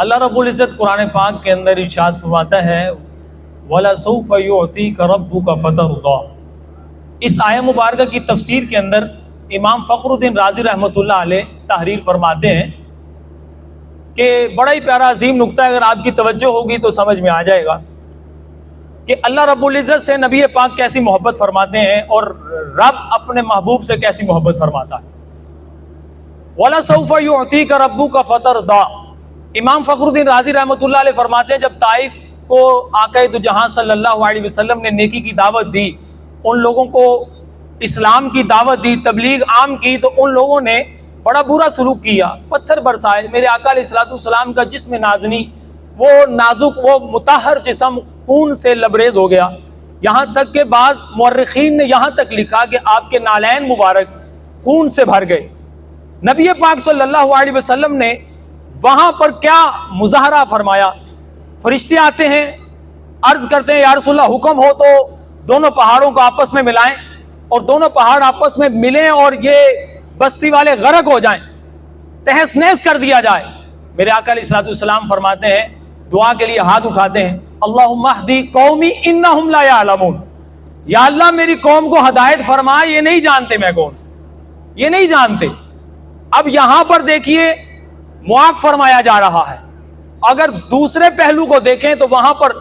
اللہ رب العزت قرآن پاک کے اندر ارشاد فرماتا ہے وَلَسَوْفَ يُعْطِيكَ رَبُّكَ فَتَرْضَىٰ۔ اس آیہ مبارکہ کی تفسیر کے اندر امام فخر الدین رازی رحمۃ اللہ علیہ تحریر فرماتے ہیں کہ بڑا ہی پیارا عظیم نقطہ ہے، اگر آپ کی توجہ ہوگی تو سمجھ میں آ جائے گا کہ اللہ رب العزت سے نبی پاک کیسی محبت فرماتے ہیں اور رب اپنے محبوب سے کیسی محبت فرماتا ہے۔ وَلَسَوْفَ يُعْطِيكَ رَبُّكَ فَتَرْضَىٰ۔ امام فخر الدین رازی رحمۃ اللہ علیہ فرماتے ہیں جب طائف کو آقا دو جہاں صلی اللہ علیہ وسلم نے نیکی کی دعوت دی، ان لوگوں کو اسلام کی دعوت دی، تبلیغ عام کی، تو ان لوگوں نے بڑا برا سلوک کیا، پتھر برسائے۔ میرے آقا علیہ السلام کا جسم نازنی، وہ نازک، وہ مطہر جسم خون سے لبریز ہو گیا، یہاں تک کہ بعض مورخین نے یہاں تک لکھا کہ آپ کے نالین مبارک خون سے بھر گئے۔ نبی پاک صلی اللہ علیہ وسلم نے وہاں پر کیا مظاہرہ فرمایا؟ فرشتے آتے ہیں، عرض کرتے ہیں یا رسول اللہ حکم ہو تو دونوں پہاڑوں کو آپس میں ملائیں، اور دونوں پہاڑ آپس میں ملیں اور یہ بستی والے غرق ہو جائیں، تہس نہس کر دیا جائے۔ میرے آقا علیہ السلام فرماتے ہیں، دعا کے لیے ہاتھ اٹھاتے ہیں، اللہم اہدی قومی انہم لا یعلمون، یا اللہ میری قوم کو ہدایت فرما، یہ نہیں جانتے میں کون، یہ نہیں جانتے۔ اب یہاں پر دیکھیے معاف فرمایا جا رہا ہے۔ اگر دوسرے پہلو کو دیکھیں تو وہاں پر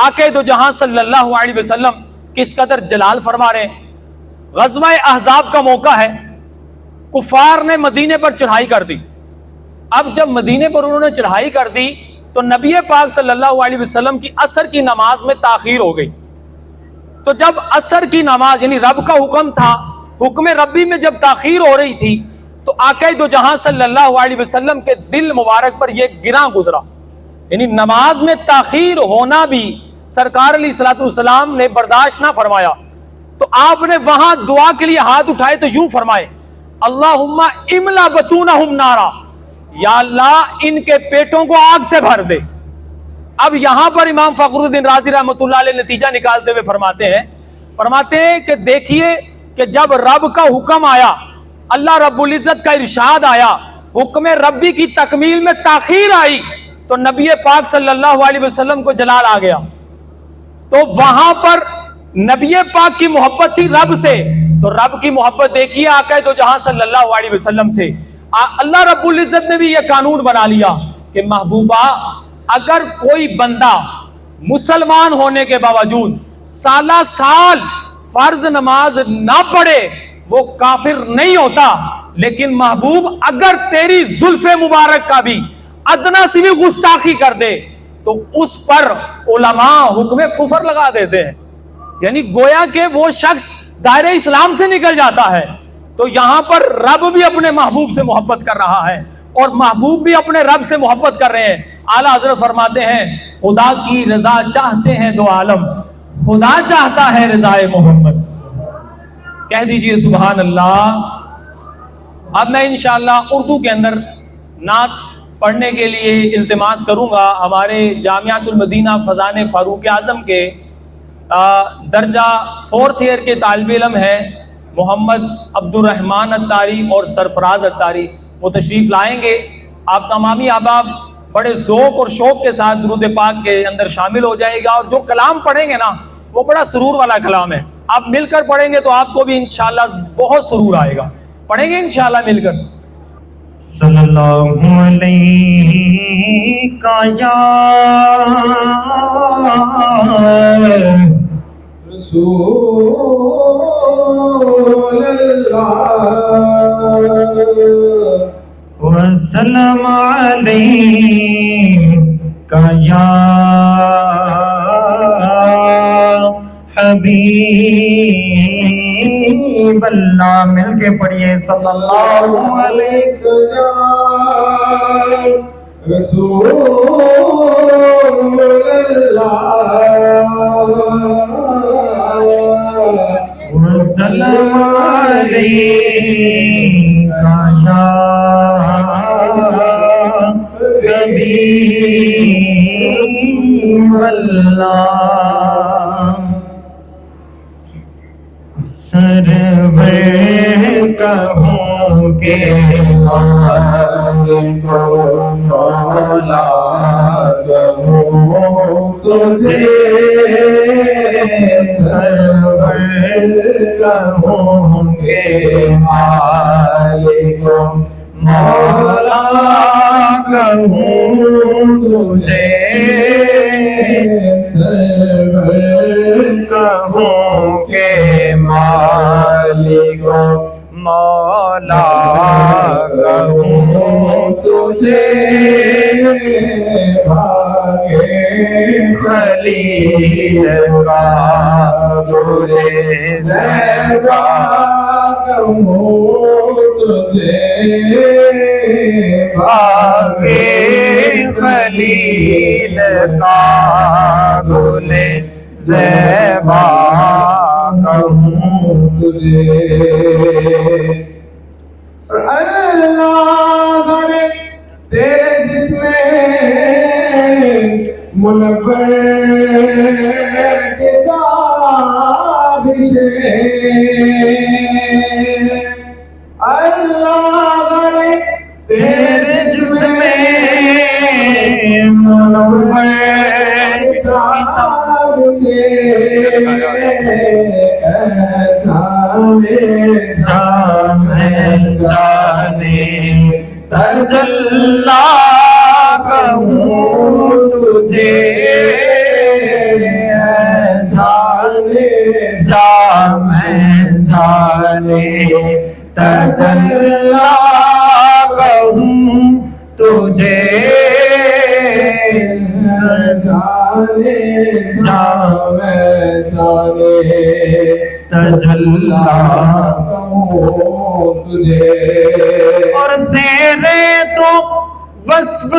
آقا دو جہاں صلی اللہ علیہ وسلم کس قدر جلال فرما رہے ہیں۔ غزوہ احزاب کا موقع ہے، کفار نے مدینے پر چڑھائی کر دی۔ اب جب مدینے پر انہوں نے چڑھائی کر دی تو نبی پاک صلی اللہ علیہ وسلم کی عصر کی نماز میں تاخیر ہو گئی۔ تو جب عصر کی نماز یعنی رب کا حکم تھا، حکم ربی میں جب تاخیر ہو رہی تھی تو آقا دو جہاں صلی اللہ علیہ وسلم کے دل مبارک پر یہ گراں گزرا، یعنی نماز میں تاخیر ہونا بھی سرکار علیہ السلام نے برداشت نہ فرمایا۔ تو آپ نے وہاں دعا کے لیے ہاتھ اٹھائے تو یوں فرمائے، اللہم املا بطونہم نارا، یا اللہ ان کے پیٹوں کو آگ سے بھر دے۔ اب یہاں پر امام فخر الدین رازی رحمۃ اللہ علیہ نتیجہ نکالتے ہوئے فرماتے ہیں کہ دیکھیے کہ جب رب کا حکم آیا، اللہ رب العزت کا ارشاد آیا، حکم ربی کی تکمیل میں تاخیر آئی تو نبی پاک صلی اللہ علیہ وسلم کو جلال آ گیا۔ تو وہاں پر نبی پاک کی محبت تھی رب سے، تو رب کی محبت دیکھیے آقا دو جہاں صلی اللہ علیہ وسلم سے۔ اللہ رب العزت نے بھی یہ قانون بنا لیا کہ محبوبہ اگر کوئی بندہ مسلمان ہونے کے باوجود سالہ سال فرض نماز نہ پڑھے وہ کافر نہیں ہوتا، لیکن محبوب اگر تیری زلف مبارک کا بھی ادنا سی بھی گستاخی کر دے تو اس پر علماء حکم کفر لگا دیتے ہیں، یعنی گویا کہ وہ شخص دائرہ اسلام سے نکل جاتا ہے۔ تو یہاں پر رب بھی اپنے محبوب سے محبت کر رہا ہے اور محبوب بھی اپنے رب سے محبت کر رہے ہیں۔ اعلیٰ حضرت فرماتے ہیں خدا کی رضا چاہتے ہیں دو عالم، خدا چاہتا ہے رضائے محمد۔ کہہ دیجئے سبحان اللہ۔ اب میں انشاءاللہ اردو کے اندر نعت پڑھنے کے لیے التماس کروں گا۔ ہمارے جامعۃ المدینہ فضان فاروق اعظم کے درجہ 4th ایئر کے طالب علم ہیں محمد عبد الرحمن اتاری اور سرفراز اتاری، وہ تشریف لائیں گے۔ آپ تمامی احباب بڑے ذوق اور شوق کے ساتھ درود پاک کے اندر شامل ہو جائے گا، اور جو کلام پڑھیں گے نا وہ بڑا سرور والا کلام ہے، آپ مل کر پڑھیں گے تو آپ کو بھی انشاءاللہ بہت سرور آئے گا۔ پڑھیں گے انشاءاللہ مل کر۔ صلی اللہ علیہ یا رسول اللہ وسلم علیکہ یا حبیب اللہ۔ مل کے پڑھیے صلی اللہ علیہ یا رسول اللہ وسلم علیکہ یا حبیب اللہ۔ سرور کہوں کہ مولا تجھے سرور کہوں گے مالک مولا کہوں تجھے سرور کہوں گے مالک مولا کہوں تجھے بھاگے خلیل کا گل زیبا کہوں تجھے بھاگے خلیل کا گل زیبا کہوں تجھے اور اللہ نے تیرے جسم منور کتاب سے اللہ نے تیرے جسم منور کتاب سے جانے تجلا کہوں تجھے جانے تجلا کہوں تجھے جانے تجلا کہوں تجھے اور تیرے تو وصف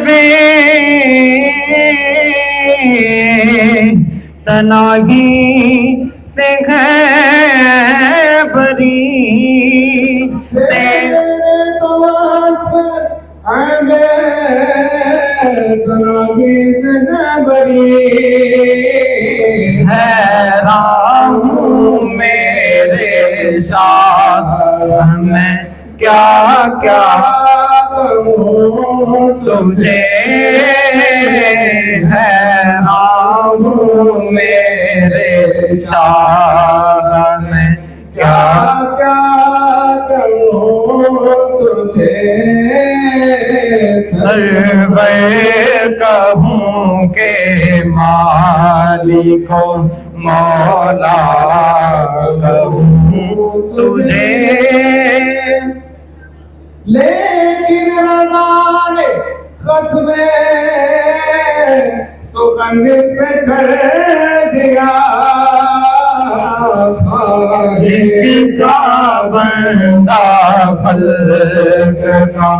بے تناہی سے ہے بری تیرے تو وصف بے تناہی سے ہے بری حیران ہوں میرے ساتھ میں کیا کیا کروں تجھے حیران ہوں میرے ساتھ میں کیا کیا کروں تجھے سرور کہوں کہ مالک مولا کہوں تجھے لیکن رضا نے ختم سخن اس پہ کر دیا خالق کا بندہ خلق کا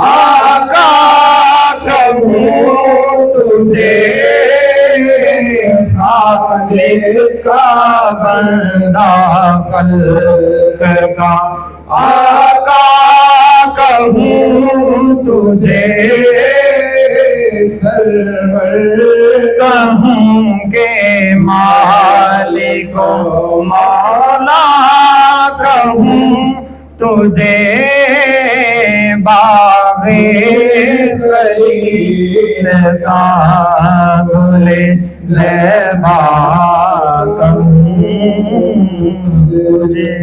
آقا کہوں تجھے خالق کا بندہ خلق کا آقا کہوں تجھے سرور کہوں کہ مالک مولا کہوں تجھے باغ خلیل کا گل زیبا کہوں تجھے